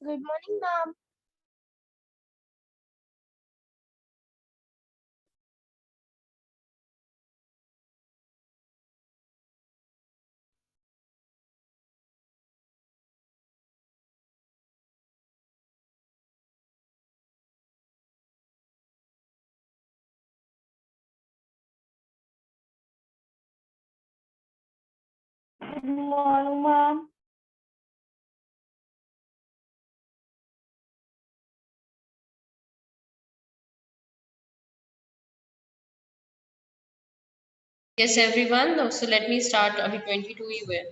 Good morning, ma'am. Good morning, ma'am. Yes, everyone. So let me start. Abhi 22 ही हुए.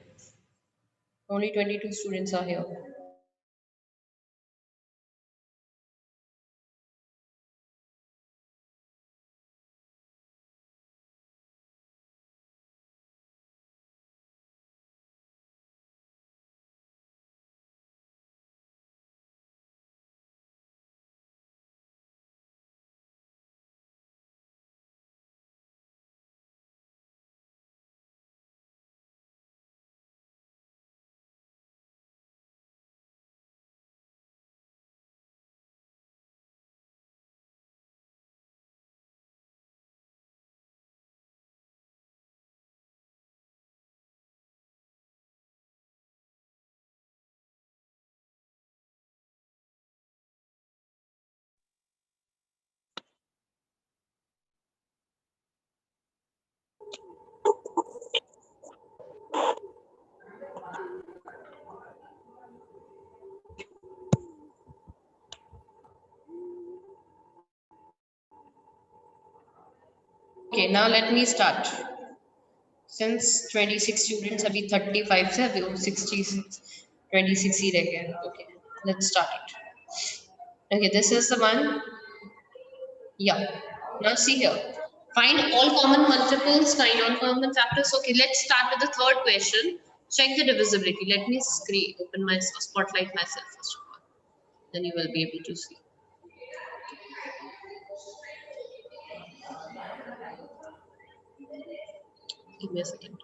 Only 22 students are here. Okay, now let me start. Since 26 students, अभी 35 से अभी 66, 26 ही रह गए. Okay, let's start it. Okay, this is the one. Yeah. Now see here. Find all common multiples, find all common factors. Okay, let's start with the third question. Check the divisibility. Let me open my spotlight myself first of all. Then you will be able to see. Give me a second.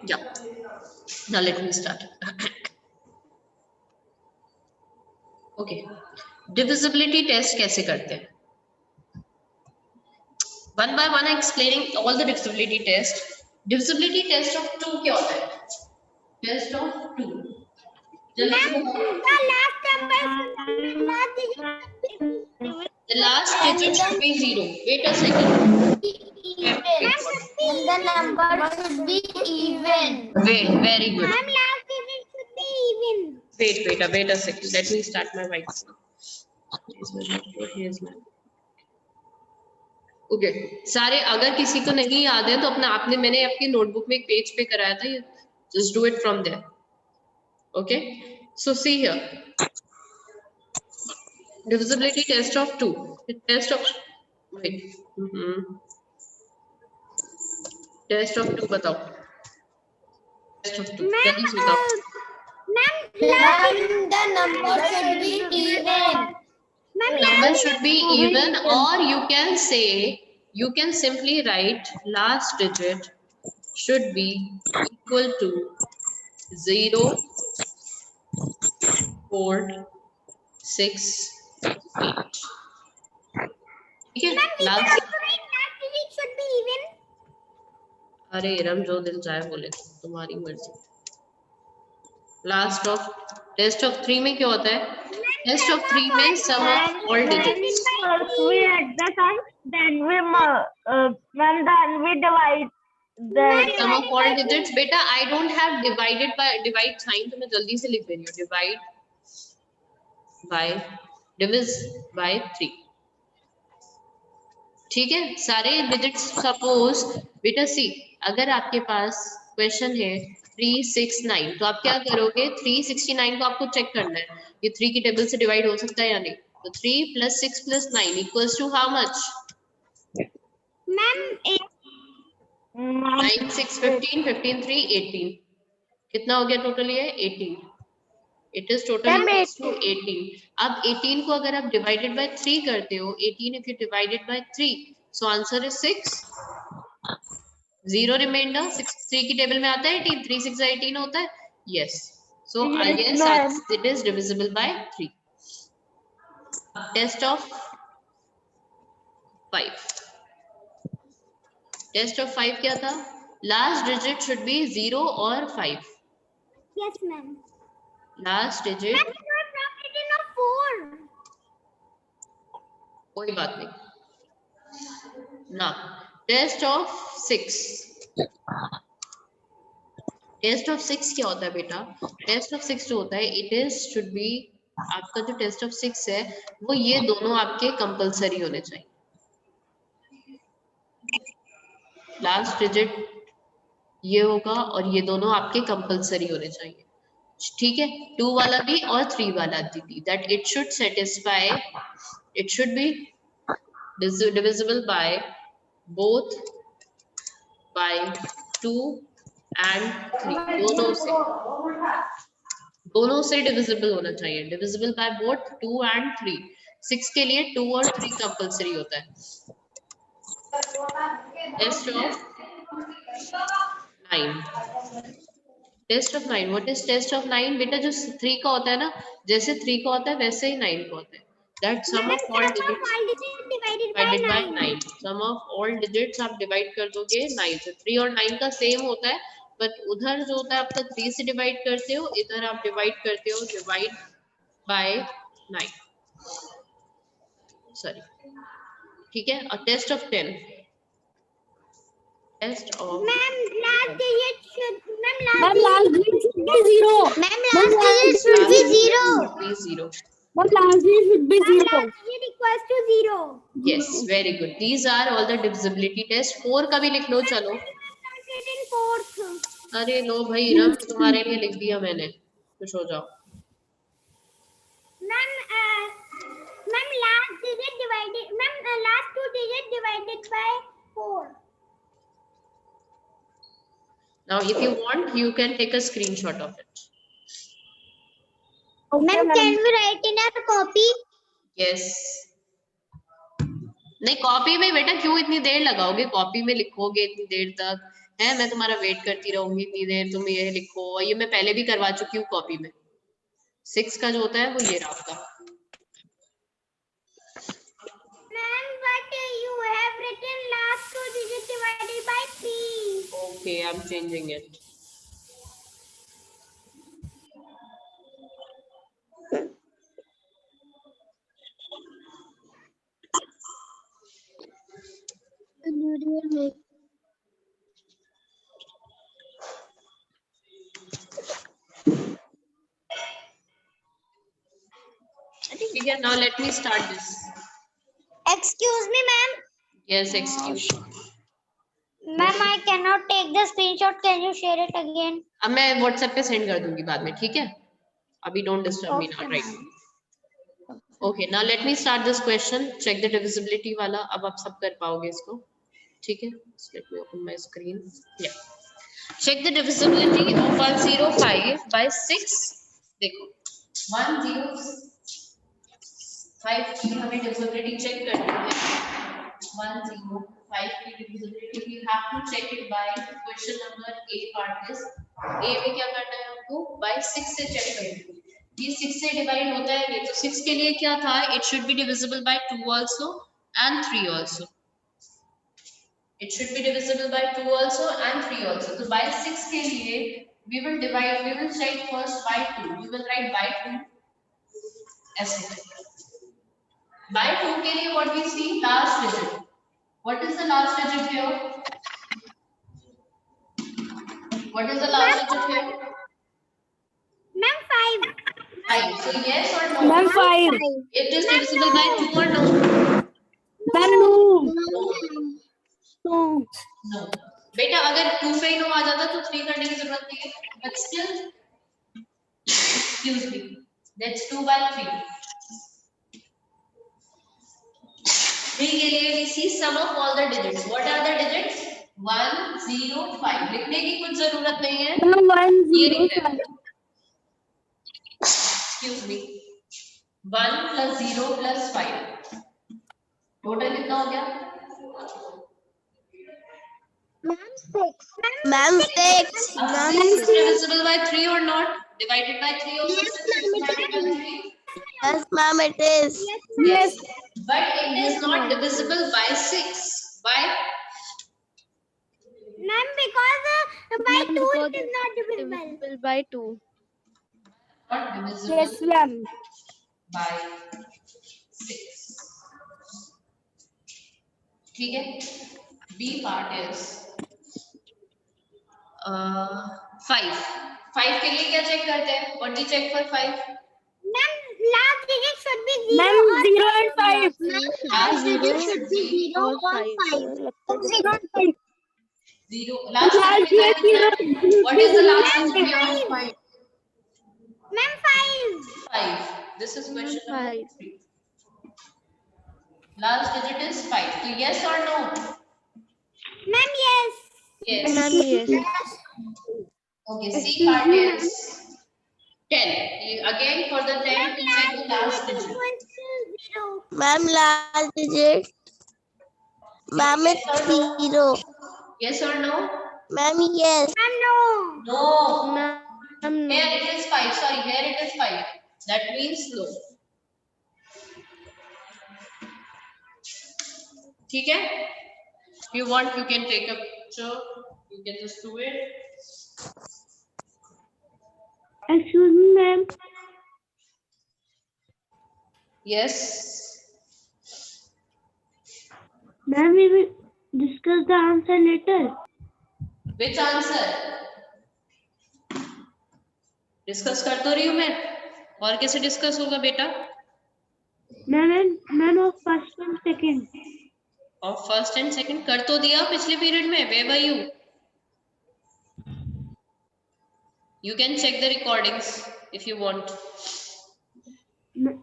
Yeah. Now let me start. Okay. Divisibility test कैसे करते हैं? One by one explaining all the divisibility test. Divisibility test of 2 क्या होता है? Test of 2. जल्दी से बताओ. The last digit should be 0. Wait a second. The number should be even. Wait, very good. Ma'am, last digit should be even. Wait a second. Let me start my writing. Here's my okay सारे अगर किसी को नहीं याद है तो अपना आपने मैंने आपकी नोटबुक में एक पेज पे कराया था just do it from there okay so see here divisibility test of 2 test of wait test of 2 बताओ test of 2 जल्दी से बताओ Ma'am, the number should be even. number should be even or you can simply write last digit should be equal to 0 4 6 8 ठीक है last should be even. अरे रम जो दिल चाहे बोले तुम्हारी मर्जी लास्ट ऑफ टेस्ट ऑफ 3 में क्या होता है टेस्ट ऑफ 3 में sum of all digits First we add the sum, then we divide the sum of all digits बेटा I don't have divided by divide sign तो मैं जल्दी से लिख दे रही हूँ डिवाइड बाय डिविज बाय 3 ठीक है सारे डिजिट्स सपोज बेटा सी अगर आपके पास क्वेश्चन है 369 तो आप क्या करोगे 369 को आपको चेक करना है ये 3 की टेबल से डिवाइड हो सकता है या नहीं तो 3 + 6 + 9 equals to how much Ma'am, 9 6 15 15 3 18 कितना हो गया टोटल ये 18 it is total equals to 18 अब 18 को अगर आप डिवाइडेड बाय 3 करते हो 18 if you divided by 3 so answer is 6 0 reminder 3 की टेबल में आता है 18, 3 6 18 होता है, yes. So Yes, yes, ma'am. it is divisible by 3. Test of 5. Test of 5 क्या था? Last digit should be 0 or 5. Yes, ma'am. Last digit, Ma'am, you have not written a 4. कोई बात नहीं ना. Test of 6. टेस्ट ऑफ 6 क्या होता है बेटा? टेस्ट ऑफ 6 जो होता है, इट इज शुड बी, आपका जो टेस्ट ऑफ 6 है वो ये दोनों आपके कंपलसरी होने चाहिए. लास्ट डिजिट ये होगा और ये दोनों आपके कंपलसरी होने चाहिए. ठीक है, 2 वाला भी और 3 वाला भी, that it should satisfy, it should be divisible by both by 2 and 3. दोनों से डिविजिबल होना चाहिए. Divisible by both 2 and 3. 6 के लिए 2 और 3 कंपलसरी होता है. Test of 9. Test of 9, what is test of 9? बेटा जो 3 का होता है ना, जैसे 3 का होता है वैसे ही 9 का होता है. That sum Ma'am, of sum all of digits all digits divided by divided by 9. 9. Sum of all digits आप डिवाइड कर दोगे 9 से. 3 और 9 का सेम होता है, बट उधर जो होता है आपका 3 से डिवाइड करते हो, इधर आप डिवाइड करते हो डिवाइड बाय 9. सॉरी, ठीक है. और test of 10. Test of Ma'am, last digit should. Ma'am, Ma'am, last digit should be 0. Ma'am, last digit should be 0. 0. Ma'am, last digit should be Ma'am, 0. last digit equals to 0. Yes, very good. These are all the divisibility tests. 4 का भी लिख लो. चलो, Ma'am, you have not written 4th. अरे लो भाई, रम तुम्हारे लिए लिख दिया मैंने, खुश हो जाओ. Ma'am, ma'am, last digit divided. Ma'am, last 2 digits divided by 4. Now if you want, you can take a screenshot of it. Ma'am, can we write in our copy? Yes. नहीं, कॉपी में बेटा क्यों इतनी देर लगाओगे? कॉपी में लिखोगे इतनी देर तक है, मैं तुम्हारा वेट करती रहूंगी इतनी देर, तुम ये लिखो. और ये मैं पहले भी करवा चुकी हूँ कॉपी में. 6 का जो होता है वो ये रहा आपका. Ma'am, but you have written last 2 digits divided by 3. Okay, I'm changing it. ठीक है, now let me start this. Excuse me, ma'am. Yes, excuse. Ma'am, I cannot take the screenshot. Can you share it again? अब मैं WhatsApp पे send कर दूंगी बाद में, ठीक है? अभी don't disturb me now, right? Okay, now let me start this question. Check the divisibility वाला. अब आप सब कर पाओगे इसको, ठीक है? Let me open my screen. Yeah. Check the divisibility of 105 by 6. देखो, 105 की हमें divisibility check करनी है. 105 की divisibility we have to check it by question number A part is. A में क्या करना है आपको? by 6 से check करना है. ये 6 से डिवाइड होता है ये, तो 6 के लिए क्या था? It should be divisible by 2 also and 3 also. It should be divisible by 2 also and 3 also. So by 6 के लिए we will check first by 2. We will write by 2 ऐसे. By 2 के लिए what we see? Last digit. What is the last digit here? What is the last digit here? Ma'am, 5. 5. So yes or no? Ma'am, 5. It is divisible by 2 or no? Ma'am, no. No. No. बेटा अगर 2 पे ही no आ जाता तो 3 करने की जरूरत नहीं है. But still, excuse me. That's 2 by 3. 3 के लिए we see sum of all the digits. What are the digits? 1, 0, 5. लिखने की कुछ जरूरत नहीं है. Ma'am, 1, ये 0, लिखना 5. है. Excuse me. 1 plus 0 plus 5. Total कितना हो गया? Ma'am, 6. Is divisible by 3 or not? Divided by 3 also Yes, 6 is ma'am, divided by it 3. Yes, ma'am, it is. Yes. But it is not divisible by 6. Why? Ma'am, because by 2 it is not divisible. By 2. Not divisible Yes, ma'am. by 6. ठीक है? B part is 5. 5 के लिए क्या check करते हैं? What do you check for 5? Ma'am, last digit should be 0 Ma'am, or 0 and 5. Last digit should be 0 or 5. 0 and 5. 0. Last Last digit digit कितना 0. है? What is the last digit beyond 5? Ma'am, 5. 5. This is question number 5. 3. Last digit is 5. So yes or no? Ma'am, yes. Yes. Ma'am, yes. Okay, C part is 10. Again for the 10 to check the last digit. Equals to 0. Ma'am, last digit. Ma'am, it's 0. Yes or no? Ma'am, yes. Ma'am, no. No. Ma'am, no. Here it is 5. Sorry, here it is 5. That means no. ठीक है? If you want, you can take a picture. You can just do it. Excuse me, ma'am. Yes. Ma'am, we will discuss the answer later. Which answer? Discuss कर तो रही हूँ मैं. और कैसे discuss होगा बेटा? Ma'am of first and second. और फर्स्ट एंड सेकंड कर तो दिया पिछले पीरियड में. Where were you? You can check the recordings if you want. Ma-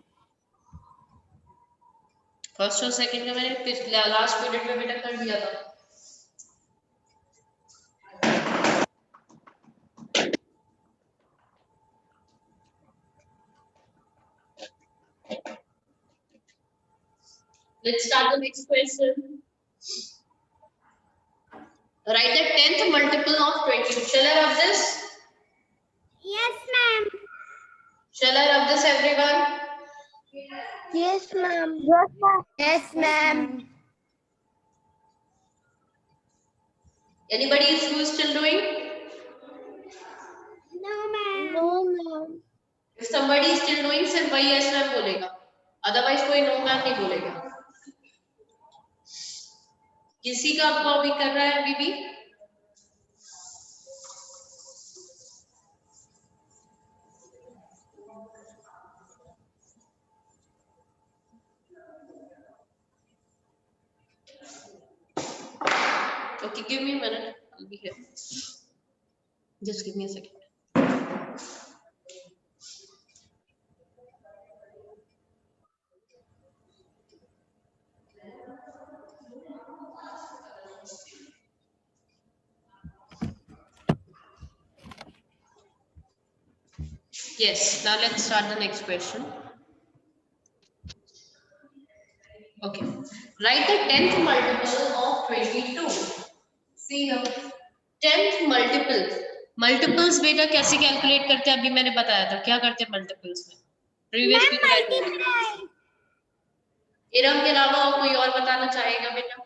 first और सेकंड का मैंने पिछले लास्ट पीरियड में बेटा कर दिया था. Let's start the next question. Write the 10th multiple of 22. Shall I rub this? Yes, ma'am. Shall I rub this, everyone? Yes, ma'am. Yes, ma'am. Anybody who is still doing? No, ma'am. No, ma'am. If somebody is still doing, सिर्फ वही yes ma'am बोलेगा. Otherwise कोई no ma'am नहीं बोलेगा. किसी का अभी कर रहा है बीबी? Okay, give me a minute. I'll be here. Just give me a second. Yes, now let's start the next question. Okay, write the 10th multiple of 22. See here, 10th multiple. Multiples बेटा कैसे calculate करते हैं अभी मैंने बताया था. क्या करते हैं मल्टीपल्स में? Previous Ma'am, multiply. इरम के अलावा और कोई और बताना चाहेगा बेटा?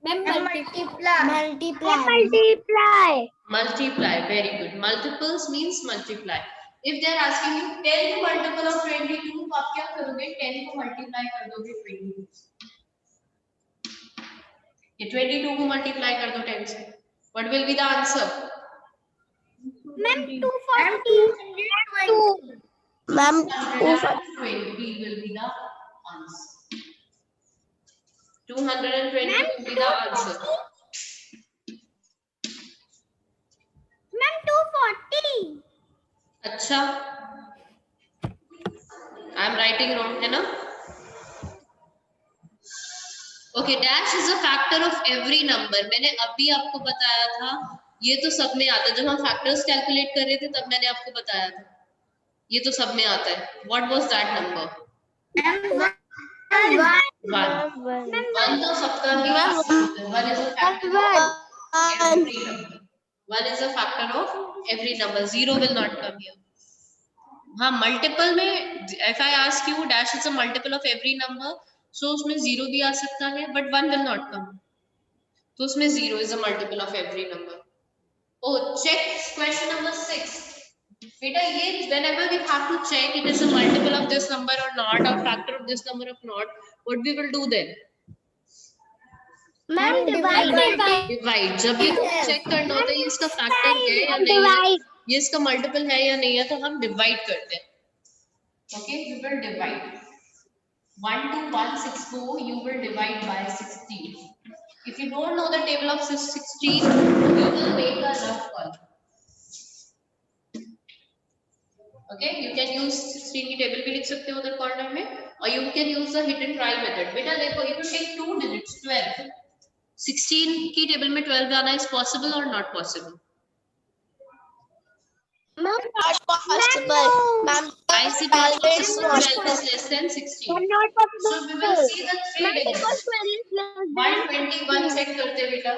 Ma'am, multiply. Multiply. Multiply, very good. Multiples means multiply. If they are asking you 10 multiple of 22, तो आप क्या करोगे? 10 को multiply कर दोगे 22. ये 22 को multiply कर दो 10 से. What will be the answer? Ma'am, 240. 220. Ma'am, 220 will be the answer. 220 will be the answer. Ma'am, 240. अच्छा, I am writing wrong है ना? Okay, dash is a factor of every number. मैंने अभी आपको बताया था. ये तो सब में आता है. जब हम फैक्टर्स कैलकुलेट कर रहे थे तब मैंने आपको बताया था. ये तो सब में आता है. What was that number? 1 One. 1 तो सबका ही Ma'am, factor है. 1 is a factor of every number. 1 is a factor of every number. 0 will not come here. हाँ, मल्टीपल में if I ask you dash is a multiple of every number, so उसमें 0 भी आ सकता है, but 1 will not come. तो उसमें 0 is a multiple of every number. Oh, check question number 6. बेटा ये whenever we have to check it is a multiple of this number or not, or factor of this number or not, what we will do then? Ma'am, divide. Divide. जब ये check करना होता है ये इसका factor है या नहीं है, ये इसका मल्टीपल है या नहीं है, तो हम डिवाइड करते हैं. Okay, we will divide. 1 to 164 you will divide by 16. If you don't know the table of 16, you will make a rough one. Okay, you can use 16 की टेबल भी लिख सकते हो उधर कॉर्नर में, और you can use the hit and try method. बेटा देखो, you will take 2 digits 12. 16 की टेबल में 12 आना is possible or not possible? Ma'am, not possible. Ma'am, I see not possible. 12 is less than 16. not possible. So we will see the 3 Ma'am, digits. because 12 is less than 121 check करते बेटा.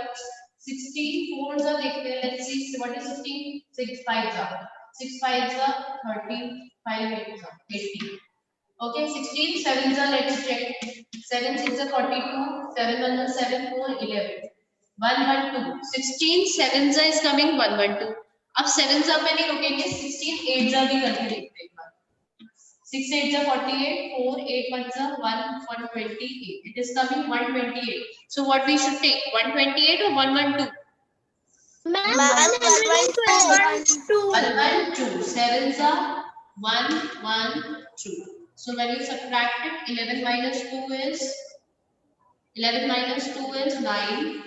16 4s are देखते हैं. Let's see what is 16. 6 5s are. 6 5s are 30. 5 8s are 80. Okay, 16 7s are, let's check. 7 6 are 42. 7 1 are 7 4 11. 1 1 2. 16 7s are is coming 1 1 2. अब 7s up में नहीं रुकेंगे. 16 8s are भी करके देखते हैं एक बार. 6 8s are 48. 4 8 1s are 128. It is coming 128. So what we should take? 128 or 112? Ma'am, 112. 112. 7s are 112. So when you subtract it, 11 minus 2 is 9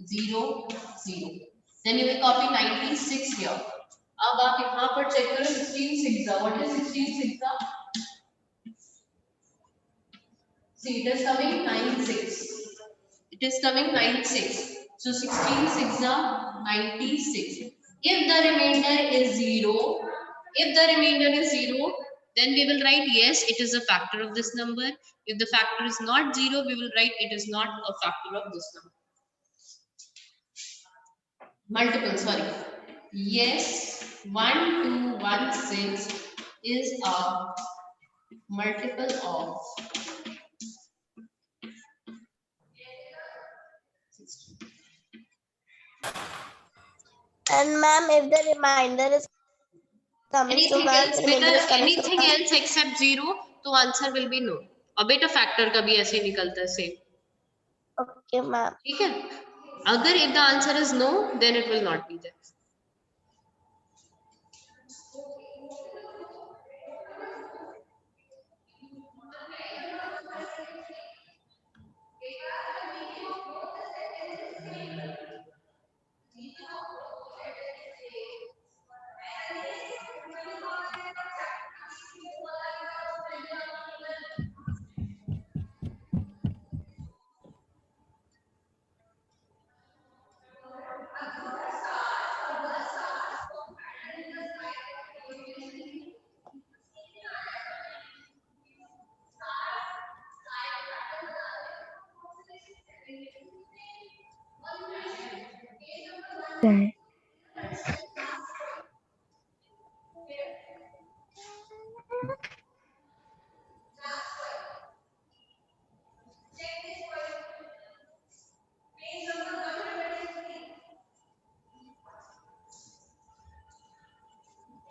0 0. Then you will copy 96 here. अब आप यहाँ पर चेक करो 16 6 what is 16 6? See, it is coming 96. It is coming 96. So 16 6 96. If the remainder is 0, then we will write yes, it is a factor of this number. If the factor is not 0, we will write it is not a factor of this number. Multiple, sorry. Yes, 1216 is a multiple of 16. And ma'am, if the remainder is coming to Anything ma'am, else? remainder is coming to Anything ma'am. else except 0, तो answer will be no. और बेटा factor का भी ऐसे निकलता है same. Okay, ma'am. ठीक है? अगर if the answer is no, then it will not be there.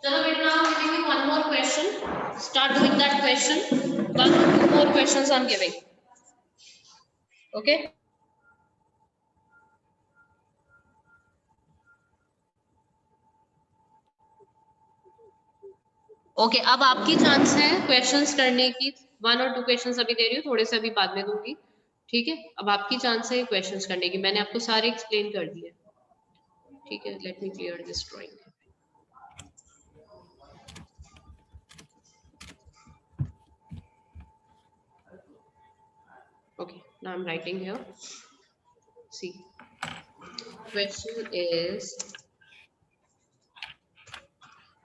चलो बेटा, now I'm giving you one more question. Start doing that question. 1 or 2 more questions I'm giving. Okay. Okay अब आपकी chance है questions करने की. 1 और 2 questions अभी दे रही हूँ, थोड़े से अभी बाद में दूंगी. ठीक है, अब आपकी चांस है क्वेश्चंस करने की. मैंने आपको सारे एक्सप्लेन कर दिए. ठीक है, let me clear this drawing. Okay, now I'm writing here. See, question is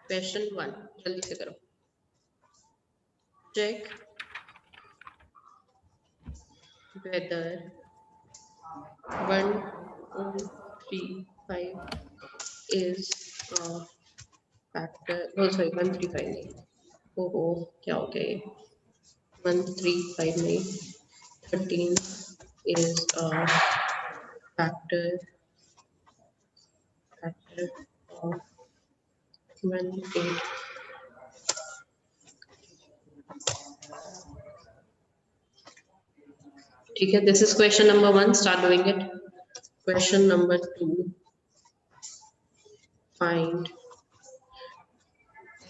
question 1. जल्दी से करो. Check whether 1, 2, 3, 5 is a factor. Oh, sorry, 1, 3, 5 नहीं. Oh, क्या हो गया ये? 1, 3, 5 नहीं. 13 is a factor of 1, 8. ठीक है, this is question number 1. Start doing it. Question number 2. Find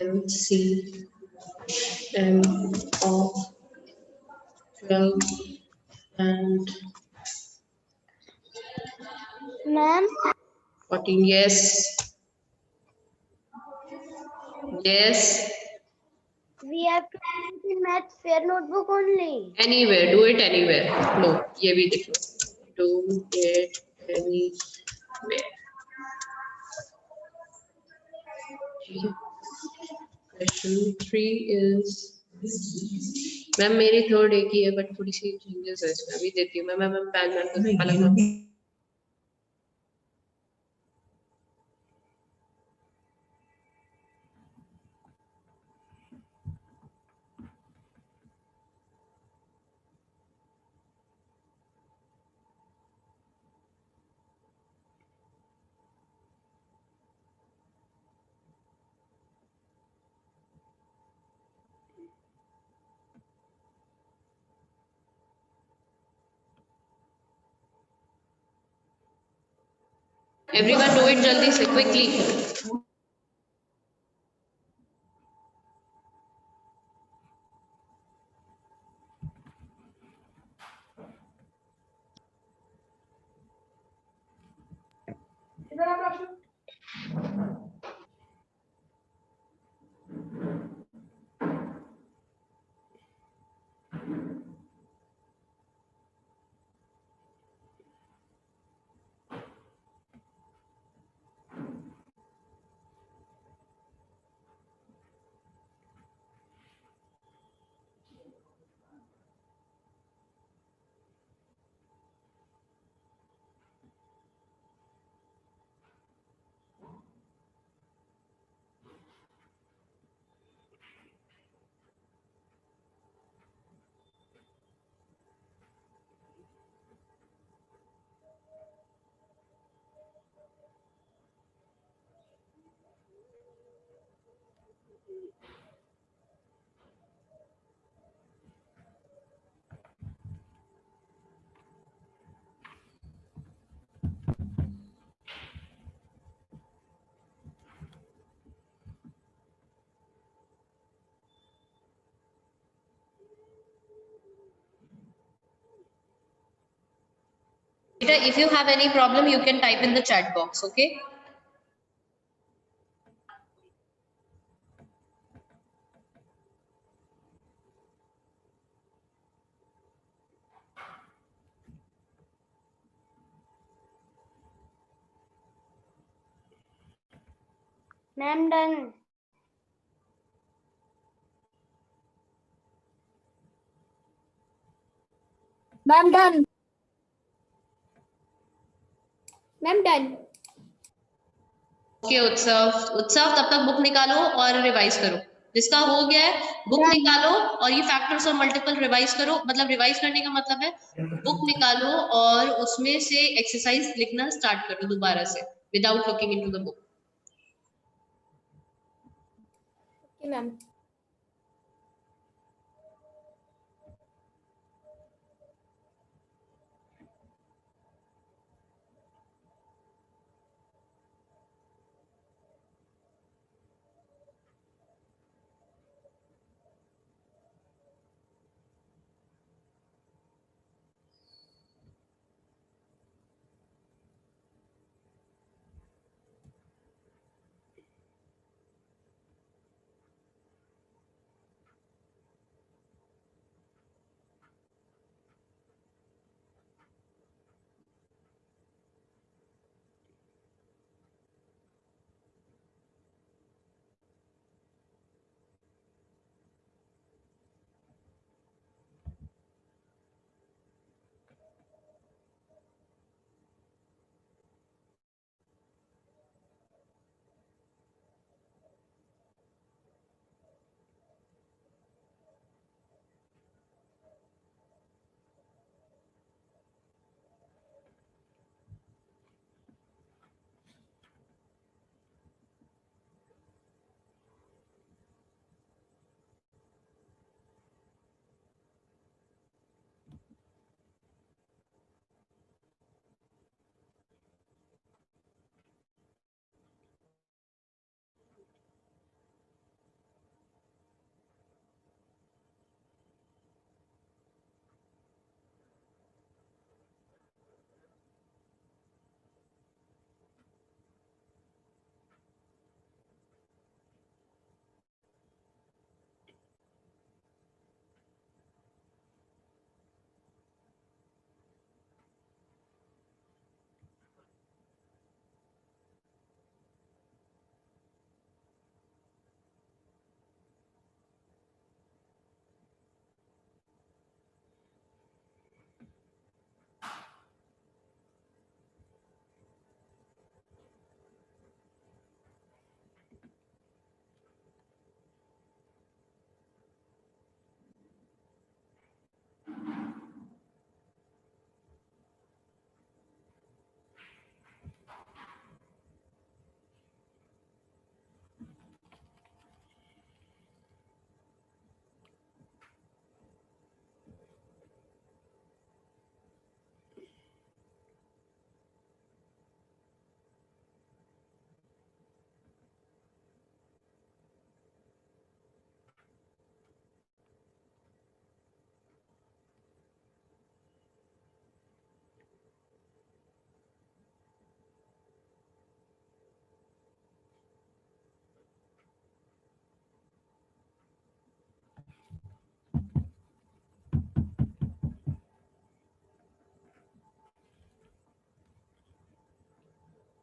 LCM of 12 and Ma'am, 14. Yes. Yes. we have to do it in math fair notebook only. Anywhere. Do it anywhere. No. ये भी देखो. Do it anywhere. ठीक है. Question 3 is. Ma'am मेरी third एक ही है but थोड़ी सी changes है इसमें. अभी देती हूँ मैम पैन अलग. Everyone do it जल्दी से quickly. If you have any problem, you can type in the chat box, okay? Ma'am, done. Ma'am done. Ma'am done. Okay उत्सव तब तक बुक निकालो और रिवाइज करो. जिसका हो गया है बुक निकालो और ये फैक्टर्स और मल्टीपल रिवाइज करो. मतलब रिवाइज करने का मतलब है बुक निकालो और उसमें से एक्सरसाइज लिखना स्टार्ट करो दोबारा से without looking into the book. Okay, ma'am.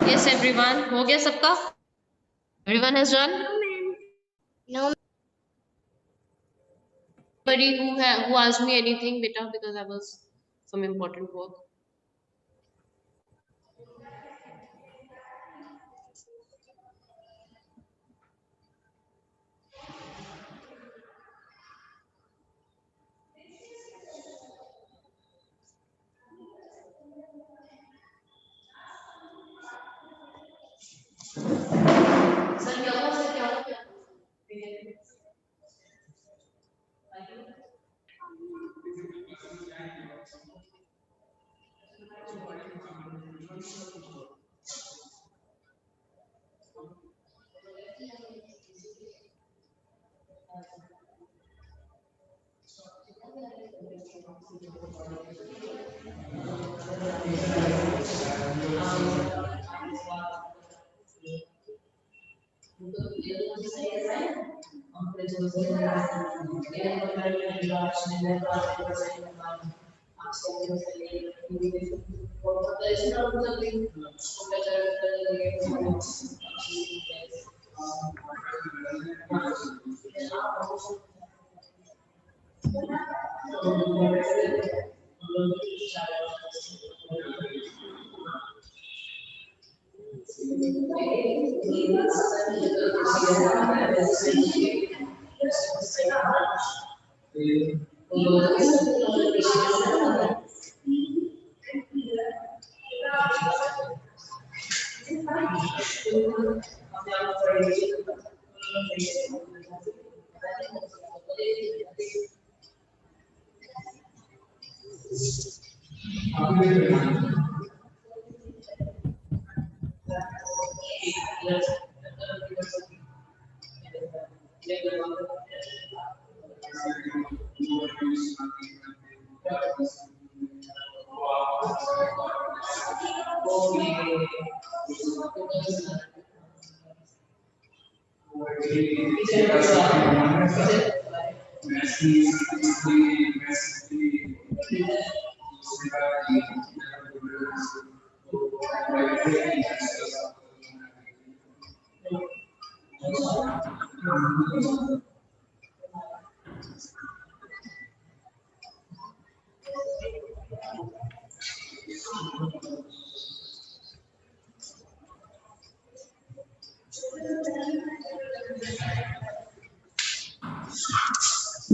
Yes, everyone. हो गया सबका? Everyone has done? No. Anybody who asked me anything, beta, because I was some important work.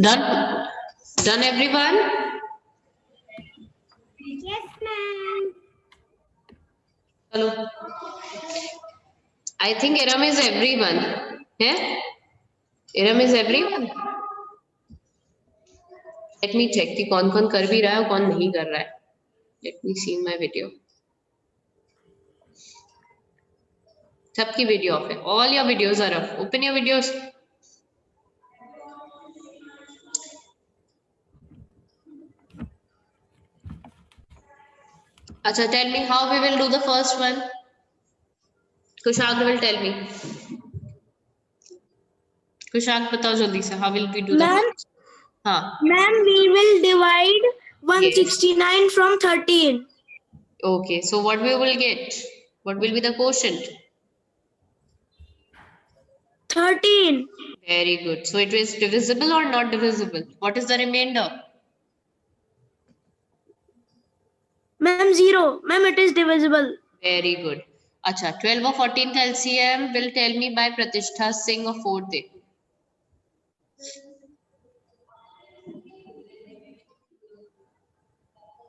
Done? Done, everyone? Yes, ma'am. Hello. I think Iram is everyone. Yeah? Iram is everyone. Let me check कि कौन कौन कर भी रहा है और कौन नहीं कर रहा है. Let me see my video. सबकी वीडियो ऑफ है. All your videos are off. Open your videos. अच्छा, tell me how we will do the first one. Kushag will tell me. Kushag बताओ जल्दी से. How will we do the Ma'am? first? हाँ. Ma'am, we will divide 169 from 13. Okay. So what we will get? What will be the quotient? 13. Very good. So it is divisible or not divisible? What is the remainder? Ma'am, 0. Ma'am, it is divisible. Very good. Acha, 12 or 14th LCM will tell me by Pratishtha Singh of 4th day.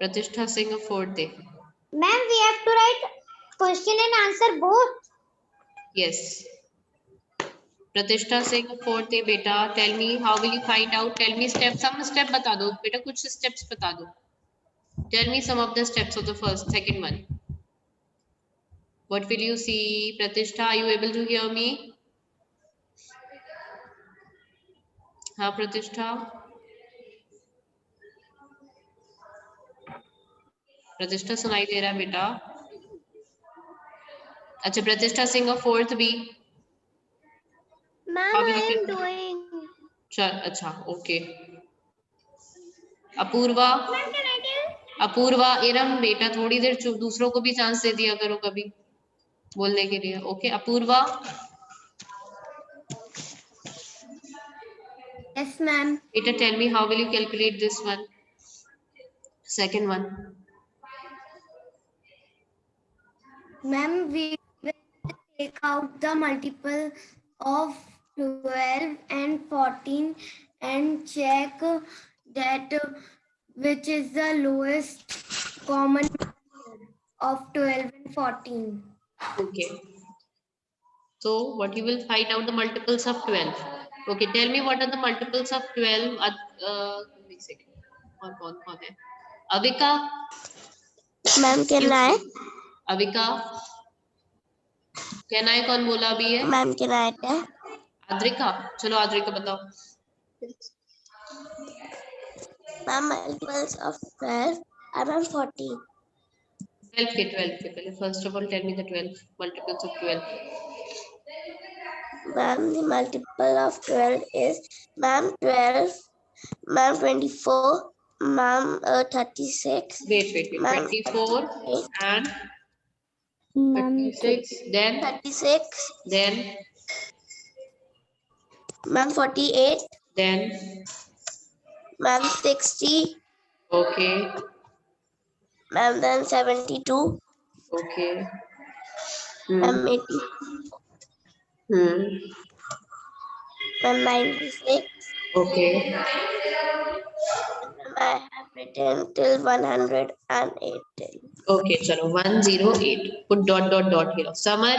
Pratishtha Singh of 4th day. Ma'am, we have to write question and answer both. Yes. Pratishtha Singh of 4th day, beta. Tell me, how will you find out? Tell me steps. Some step bata do. Beta, kuch steps bata do. Tell me some of the steps of the second one. What will you see? Pratishtha, are you able to hear me? हाँ प्रतिष्ठा. प्रतिष्ठा सुनाई दे रहा है बेटा? अच्छा, प्रतिष्ठा Singh of 4th B. Ma'am, I am doing. चल, अच्छा, okay. Apoorva. Ma'am, can I tell? Apoorva, Iram बेटा थोड़ी देर दूसरों को भी चांस दे दिया करो कभी. बोलने के लिए. Okay, Apoorva. Yes, ma'am. Peter, tell me how will you calculate this one? Second one. Ma'am, we will take out the multiple of 12 and 14 and check that which is the lowest common of 12 and 14. Okay. So what you will find out the multiples of 12. Okay, tell me what are the multiples of 12. Wait a second. कौन है? Avika. Ma'am, can I? Avika. Can I कौन बोला अभी है? Ma'am, can I tell? Adrika. चलो आद्रिका बताओ. Ma'am, multiples of 12 are ma'am 14. 12 के पहले. First of all, tell me the 12 multiples of 12. Ma'am, the multiple of 12 is ma'am 12, ma'am 24, ma'am 36. Wait. Ma'am, 24 38. and Ma'am, 36. Then 36. then Ma'am 48. then. Ma'am 60. Okay. Ma'am then 72. Okay. Ma'am 80. Ma'am 96. Okay. Ma'am, I have written till 118. Okay, chalo 108. Put dot here. Samar.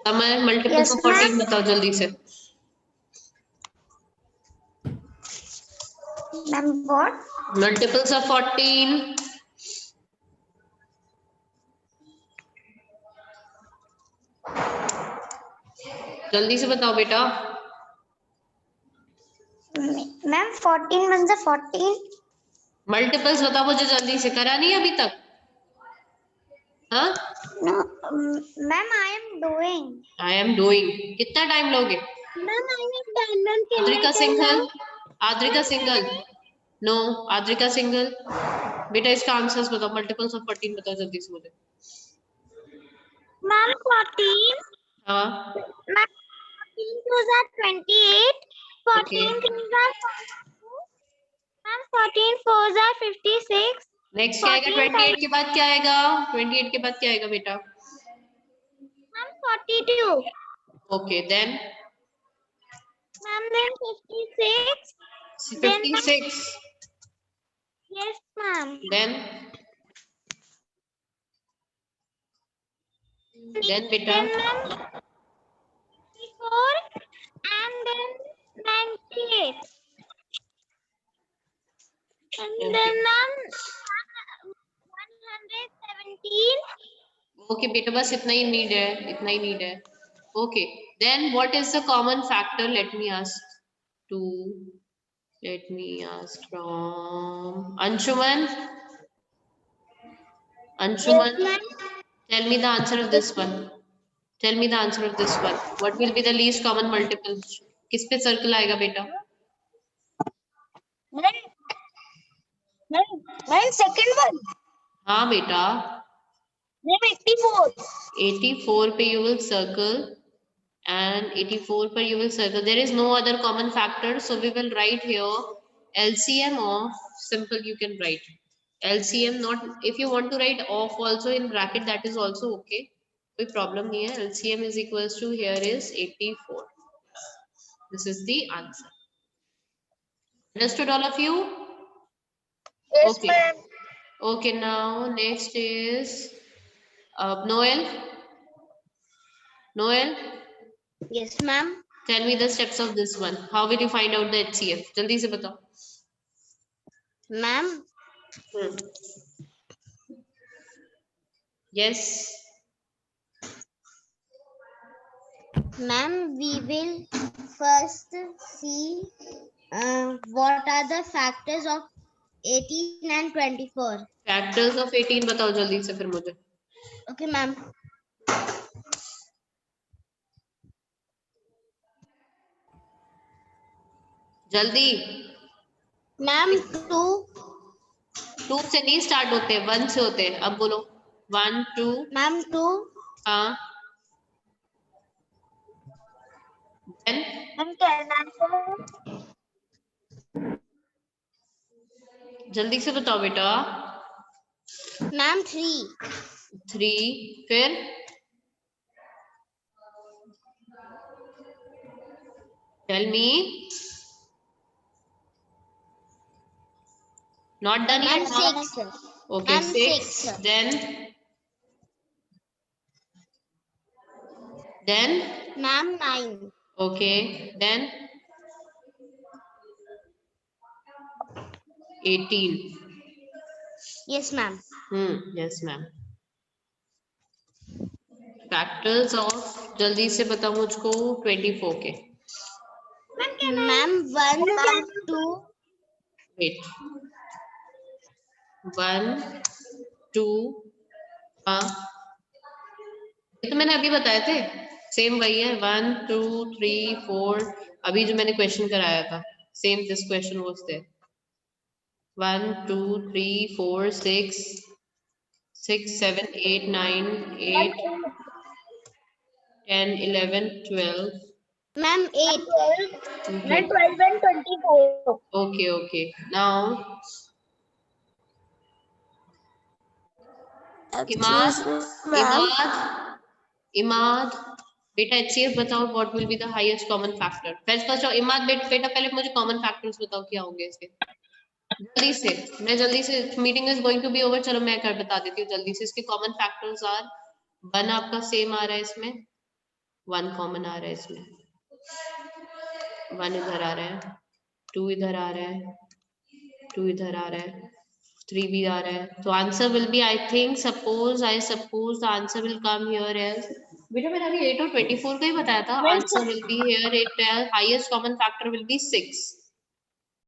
Multiples Yes, of 14 बताओ जल्दी से. Ma'am, what? Multiples of 14. जल्दी से बताओ बेटा. Ma'am, 14 ones are 14. Multiples बताओ मुझे जल्दी से. करा नहीं अभी तक? हाँ? No, ma'am, I am doing. I am doing. कितना टाइम लोगे? Ma'am, I have done. Ma'am, can Adrika I tell single. now? Adrika single. No, Adrika single. बेटा इसका आंसर्स बताओ. मल्टीपल्स ऑफ 14 बताओ जल्दी से मुझे. Ma'am, 14. हाँ. Ma'am, 14 twos are 28. 14 Okay. threes are 42. Ma'am, 14 fours are 56. Next क्या आएगा? 28 के बाद क्या आएगा? 28 के बाद क्या आएगा बेटा? Ma'am, 42. Okay, then Ma'am, then 56. 56. Yes, ma'am. Then बेटा Then, ma'am, 54. And then 98. And Okay. then, ma'am, 117. Okay बेटा बस इतना ही नीड है. Okay, then what is the common factor? Let me ask from Anshuman. Tell me the answer of this one. What will be the least common multiple? किस पे circle आएगा बेटा? Ma'am, second one. हाँ बेटा. Ma'am 84. 84 पे you will circle, and 84 पर you will circle. There is no other common factor, so we will write here LCM of, simple you can write LCM. Not, if you want to write off also in bracket, that is also okay, कोई problem नहीं है. LCM is equals to, here is 84. This is the answer. Understood all of you? Yes, Okay. ma'am. Okay, now next is Noel. Yes, ma'am. Tell me the steps of this one. How will you find out the HCF? जल्दी से बताओ. Ma'am, Yes. ma'am, we will first see what are the factors of 18 and 24. Factors of 18 बताओ जल्दी से फिर मुझे. Okay, ma'am. जल्दी. Ma'am, 2, 2 से नहीं स्टार्ट होते, 1 से होते हैं। अब बोलो 1 2। मैम 2 हाँ then जल्दी से बताओ बेटा। मैम 3 3 फिर tell me, not done ma'am yet huh? 6 Okay, ma'am 6 6 then ma'am 9 okay, then 18. Yes ma'am Yes ma'am. Factors of, जल्दी से बताओ मुझको, 24 के। मैम 1 2 Wait, 1 2 हाँ ये तो मैंने अभी बताए थे, सेम वही है। 1 2 3 4 अभी जो मैंने क्वेश्चन कराया था, same this question was there. 1 2 3 4 6 6 7 8 9 8 10 11 12। Ma'am 8 मैं 12 and 24. Okay, now Imad Excuse me, ma'am. Imad बेटा HCF बताओ, what will be the highest common factor. First Imad बेटा पहले मुझे कॉमन फैक्टर्स बताओ क्या होंगे इसके, जल्दी से। मैं जल्दी से, meeting is going to be over, चलो मैं कर बता देती हूँ जल्दी से। इसके कॉमन फैक्टर्स आर, 1 आपका सेम आ रहा है इसमें, 1 कॉमन आ रहा है इसमें, 1 इधर आ रहा है, 2 इधर आ रहा है, 2 इधर आ रहा है, 3 भी आ रहा है। तो answer will be, I suppose the answer will come here as, बेटा मैंने अभी 8 और 24 का ही बताया था। Answer will be here, it highest common factor will be 6।